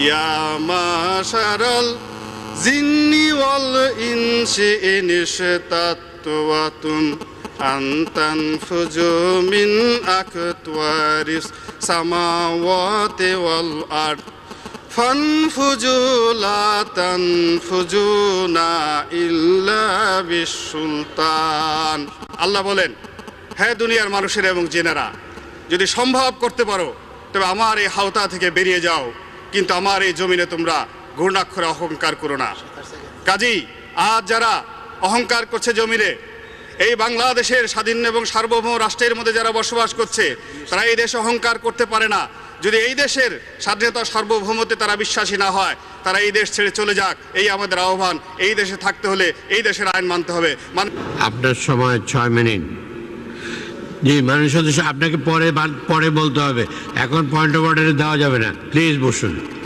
ইয়া মাশারাল জিন্নি ওয়াল ইনসি in ইশতাতুম আন তানফুজু মিন আকতওয়ারিস সামাওয়াতি ওয়াল আরদ ফানফুজু লা তানফুজুনা ইল্লা বিসুলতান। আল্লাহ বলেন, হ্যাঁ দুনিয়ার মানুষেরা এবং জিনেরা, যদি সম্ভব করতে পারো তবে আমার এই হাওতা থেকে বেরিয়ে যাও, কিন্তু আমার এই জমিনে তোমরা ঘূর্ণাক্ষরে অহংকার করো না। কাজেই আজ যারা অহংকার করছে জমিনে, এই বাংলাদেশের স্বাধীন এবং সার্বভৌম রাষ্ট্রের মধ্যে যারা বসবাস করছে, তারা এই দেশে অহংকার করতে পারে না। যদি এই দেশের স্বাধীনতা সার্বভৌমত্বে তারা বিশ্বাসী না হয়, তারা এই দেশ ছেড়ে চলে যাক, এই আমাদের আহ্বান। এই দেশে থাকতে হলে এই দেশের আইন মানতে হবে। আপনার সময় 6 মিনিট। জি, মাননীয় সদস্য, আপনাকে পরে বলতে হবে, এখন পয়েন্ট অফ অর্ডারে দেওয়া যাবে না। প্লিজ বসুন।